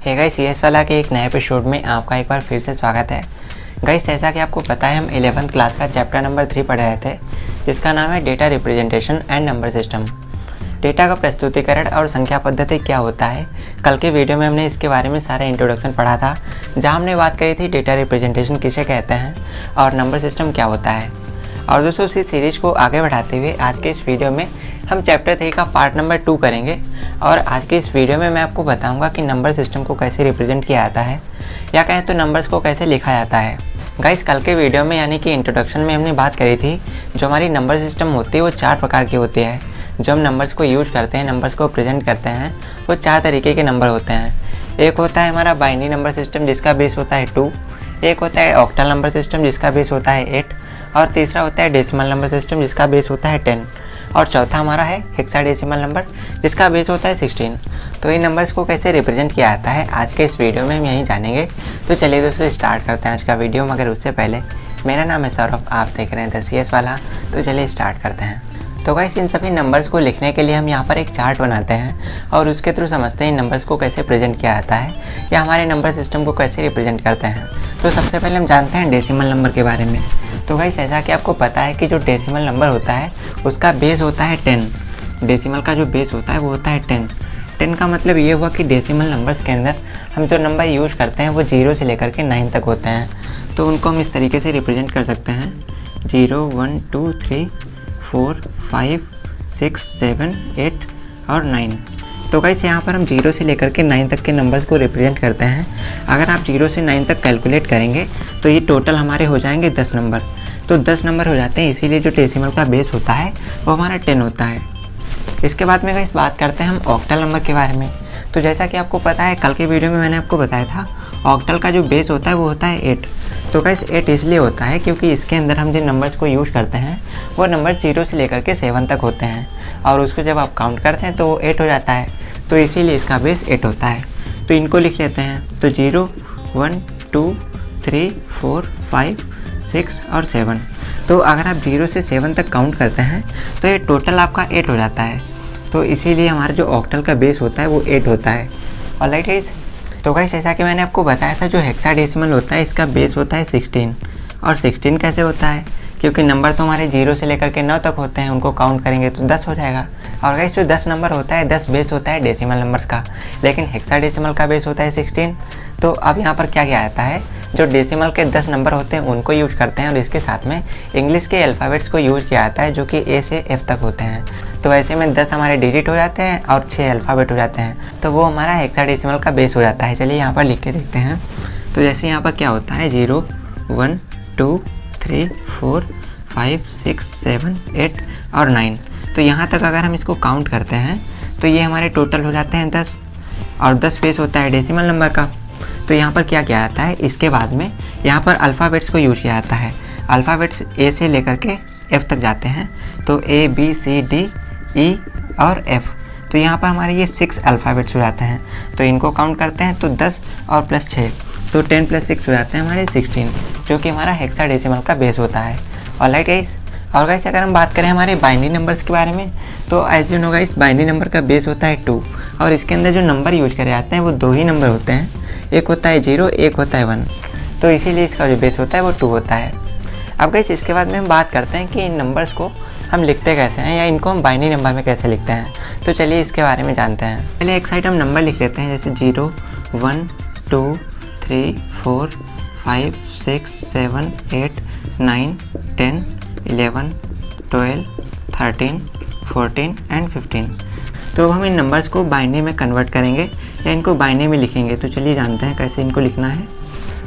Hey guys, CS वाला के एक नए एपिसोड में आपका एक बार फिर से स्वागत है। गाइस, जैसा कि आपको पता है हम 11th क्लास का चैप्टर नंबर 3 पढ़ रहे थे, जिसका नाम है data representation and number system. Data का प्रस्तुतिकरण और संख्या पद्धति क्या होता है। कल के वीडियो में हमने इसके बारे में सारा इंट्रोडक्शन पढ़ा था, जहाँ हमने बात करी थी डेटा रिप्रेजेंटेशन किसे कहते हैं और नंबर सिस्टम क्या होता है। और दोस्तों, उसी सीरीज़ को आगे बढ़ाते हुए आज के इस वीडियो में हम चैप्टर 3 का पार्ट नंबर 2 करेंगे। और आज के इस वीडियो में मैं आपको बताऊंगा कि नंबर सिस्टम को कैसे रिप्रेजेंट किया जाता है, या कहें तो नंबर्स को कैसे लिखा जाता है। गाइस, कल के वीडियो में यानी कि इंट्रोडक्शन में हमने बात करी थी, जो हमारी नंबर सिस्टम होती है वो 4 प्रकार की होती है। जो हम नंबर्स को यूज़ करते हैं, नंबर्स को प्रेजेंट करते हैं, वो 4 तरीके के नंबर होते हैं। एक होता है हमारा बाइनरी नंबर सिस्टम, जिसका बेस होता है 2। एक होता है ऑक्टल नंबर सिस्टम, जिसका बेस होता है 8। और तीसरा होता है डेसिमल नंबर सिस्टम, जिसका बेस होता है 10। और चौथा हमारा है हेक्साडेसिमल नंबर, जिसका बेस होता है 16। तो इन नंबर्स को कैसे रिप्रेजेंट किया जाता है आज के इस वीडियो में हम यही जानेंगे। तो चलिए दोस्तों, स्टार्ट करते हैं आज का वीडियो। मगर उससे पहले, मेरा नाम है सौरभ, आप देख रहे हैं CS वाला। तो चलिए स्टार्ट करते हैं। तो गाइस, इन सभी नंबर्स को लिखने के लिए हम यहाँ पर एक चार्ट बनाते हैं और उसके थ्रू समझते हैं इन नंबर्स को कैसे प्रेजेंट किया जाता है, या हमारे नंबर सिस्टम को कैसे रिप्रेजेंट करते हैं। तो सबसे पहले हम जानते हैं डेसिमल नंबर के बारे में। तो गाइस, ऐसा कि आपको पता है कि जो डेसिमल नंबर होता है उसका बेस होता है 10। डेसिमल का जो बेस होता है वो होता है 10। 10 का मतलब ये हुआ कि डेसिमल नंबर्स के अंदर हम जो नंबर यूज़ करते हैं वो 0 से लेकर के 9 तक होते हैं। तो उनको हम इस तरीके से रिप्रेजेंट कर सकते हैं 0, 1, 2, 3, 4, 5, 6, 7, 8 और 9। तो गाइस, यहाँ पर हम 0 से लेकर के 9 तक के नंबर्स को रिप्रेजेंट करते हैं। अगर आप 0 से 9 तक कैलकुलेट करेंगे तो ये टोटल हमारे हो जाएंगे 10 नंबर। तो 10 नंबर हो जाते हैं, इसीलिए जो डेसिमल का बेस होता है वो हमारा 10 होता है। इसके बाद में गाइस बात करते हैं हम ऑक्टल नंबर के बारे में। तो जैसा कि आपको पता है, कल के वीडियो में मैंने आपको बताया था, ऑक्टल का जो बेस होता है वो होता है 8। तो गाइस, 8 इसलिए होता है क्योंकि इसके अंदर हम जिन नंबर्स को यूज़ करते हैं वो नंबर 0 से लेकर के 7 तक होते हैं, और उसको जब आप काउंट करते हैं तो वो 8 हो जाता है। तो इसीलिए इसका बेस 8 होता है। तो इनको लिख लेते हैं। तो 0, 1, 2, 3, 4, 5, 6 और 7। तो अगर आप 0 से 7 तक काउंट करते हैं तो ये टोटल आपका 8 हो जाता है। तो इसीलिए हमारा जो ऑक्टल का बेस होता है वो 8 होता है। ऑलराइट गाइस, तो गाइस जैसा कि मैंने आपको बताया था, जो हेक्साडेसिमल होता है इसका बेस होता है 16। और 16 कैसे होता है, क्योंकि नंबर तो हमारे 0 से लेकर के 9 तक होते हैं, उनको काउंट करेंगे तो 10 हो जाएगा। और गाइस, जो 10 नंबर होता है, 10 बेस होता है डेसिमल नंबर्स का, लेकिन हेक्साडेसिमल का बेस होता है 16। तो अब यहाँ पर क्या किया जाता है, जो डेसिमल के 10 नंबर होते हैं उनको यूज़ करते हैं, और इसके साथ में इंग्लिश के अल्फ़ाबेट्स को यूज़ किया जाता है, जो कि A से F तक होते हैं। तो ऐसे में 10 हमारे डिजिट हो जाते हैं और 6 अल्फ़ाबेट हो जाते हैं। तो वो हमारा हेक्साडेसिमल का बेस हो जाता है। चलिए यहाँ पर लिख के देखते हैं। तो जैसे यहाँ पर क्या होता है, 0, 1, 2, 3, 4, 5, 6, 7, 8 और 9। तो यहाँ तक अगर हम इसको काउंट करते हैं तो ये हमारे टोटल हो जाते हैं 10, और 10 बेस होता है डेसिमल नंबर का। तो यहाँ पर क्या किया जाता है, इसके बाद में यहाँ पर अल्फ़ाबेट्स को यूज़ किया जाता है। अल्फ़ाबेट्स A से लेकर के F तक जाते हैं। तो A, B, C, D, E और F। तो यहाँ पर हमारे ये 6 अल्फ़ाबेट्स हो जाते हैं। तो इनको काउंट करते हैं तो 10 और प्लस 6, तो 10 + 6 हो जाते हैं हमारे 16, जो कि हमारा हेक्साडेसिमल का बेस होता है। ऑलराइट गाइस, और गाइस अगर हम बात करें हमारे बाइनरी नंबर्स के बारे में, तो as you know guys, binary number का बेस होता है 2। और इसके अंदर जो नंबर यूज करे जाते हैं वो 2 ही नंबर होते हैं, एक होता है 0, एक होता है 1। तो इसीलिए इसका जो बेस होता है वो 2 होता है। अब गाइस, इसके बाद में हम बात करते हैं कि इन नंबर्स को हम लिखते कैसे हैं, या इनको हम बाइनरी नंबर में कैसे लिखते हैं। तो चलिए इसके बारे में जानते हैं। पहले एक साइड हम नंबर लिख लेते हैं, जैसे 0, 1, 2, 3, 4, 5, 6, 7, 8, 9, 10, 11, 12, 13, 14 एंड 15। तो हम इन नंबर्स को बाइनरी में कन्वर्ट करेंगे या इनको बाइनरी में लिखेंगे। तो चलिए जानते हैं कैसे इनको लिखना है।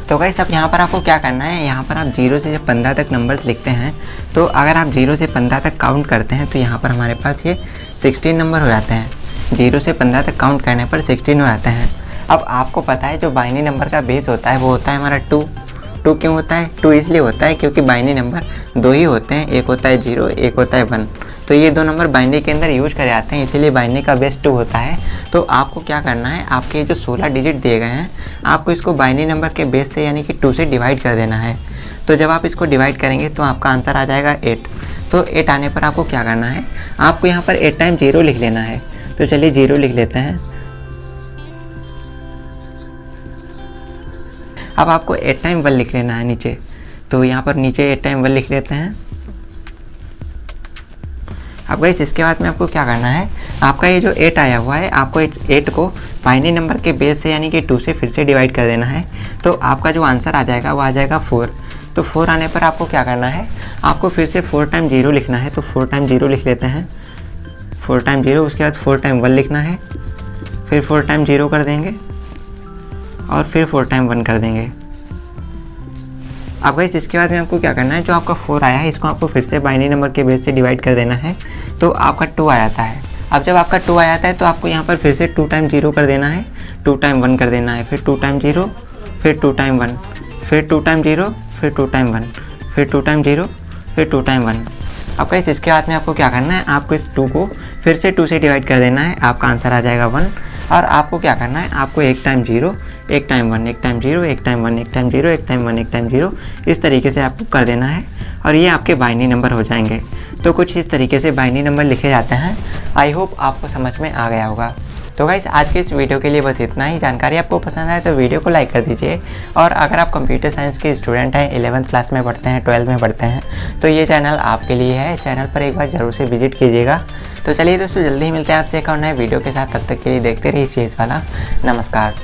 तो गाइस, अब यहाँ पर आपको क्या करना है, यहाँ पर आप 0 से जब 15 तक नंबर्स लिखते हैं, तो अगर आप 0 से 15 तक काउंट करते हैं तो यहाँ पर हमारे पास ये 16 नंबर हो जाते हैं। 0 से 15 तक काउंट करने पर 16 हो जाते हैं। अब आपको पता है जो बाइनरी नंबर का बेस होता है वो होता है हमारा 2। 2 क्यों होता है, 2 इसलिए होता है क्योंकि बाइनरी नंबर 2 ही होते हैं, एक होता है 0, एक होता है 1। तो ये 2 नंबर बाइनरी के अंदर यूज करे जाते हैं, इसीलिए बाइनरी का बेस 2 होता है। तो आपको क्या करना है, आपके जो 16 डिजिट दिए गए हैं, आपको इसको बाइनरी नंबर के बेस से यानी कि 2 से डिवाइड कर देना है। तो जब आप इसको डिवाइड करेंगे तो आपका आंसर आ जाएगा 8। तो 8 आने पर आपको क्या करना है, आपको यहाँ पर 8 टाइम 0 लिख लेना है। तो चलिए 0 लिख लेते हैं। अब आपको 8 टाइम 1 लिख लेना है नीचे, तो यहाँ पर नीचे 8 टाइम 1 लिख लेते हैं। अब गाइस इसके बाद में आपको क्या करना है, आपका ये जो 8 आया हुआ है, आपको 8 को बाइनरी नंबर के बेस से यानी कि 2 से फिर से डिवाइड कर देना है। तो आपका जो आंसर आ जाएगा वो आ जाएगा 4। तो 4 आने पर आपको क्या करना है, आपको फिर से 4 टाइम 0 लिखना है। तो 4 टाइम 0 लिख लेते हैं, 4 टाइम 0। उसके बाद 4 टाइम 1 लिखना है, फिर 4 टाइम 0 कर देंगे और फिर 4 टाइम 1 कर देंगे। अब गाइस इसके बाद में आपको क्या करना है, जो आपका 4 आया है इसको आपको फिर से बाइनरी नंबर के बेस से डिवाइड कर देना है। तो आपका 2 आ जाता है। अब जब आपका 2 आ जाता है तो आपको यहाँ पर फिर से 2 टाइम 0 कर देना है, 2 टाइम 1 कर देना है, फिर 2 टाइम 0, फिर 2 टाइम 1, फिर 2 टाइम 0, फिर 2 टाइम 1, फिर 2 टाइम 0, फिर 2 टाइम 1। अब गाइस इसके बाद में आपको क्या करना है, आपको इस 2 को फिर से 2 से डिवाइड कर देना है, आपका आंसर आ जाएगा 1। और आपको क्या करना है, आपको 1 time 0, 1 time 1, 1 time 0, 1 time 1, 1 time 0, 1 time 1, 1 time 0, इस तरीके से आपको कर देना है और ये आपके बाइनरी नंबर हो जाएंगे। तो कुछ इस तरीके से बाइनरी नंबर लिखे जाते हैं। आई होप आपको समझ में आ गया होगा। तो गाइस आज के इस वीडियो के लिए बस इतना ही। जानकारी आपको पसंद आए तो वीडियो को लाइक कर दीजिए। और अगर आप कंप्यूटर साइंस के स्टूडेंट हैं, 11th क्लास में पढ़ते हैं, 12th में पढ़ते हैं, तो ये चैनल आपके लिए है। चैनल पर एक बार ज़रूर से विजिट कीजिएगा। तो चलिए दोस्तों, जल्दी ही मिलते हैं आपसे एक और नए वीडियो के साथ। तब तक के लिए देखते रहिए CS वाला। नमस्कार।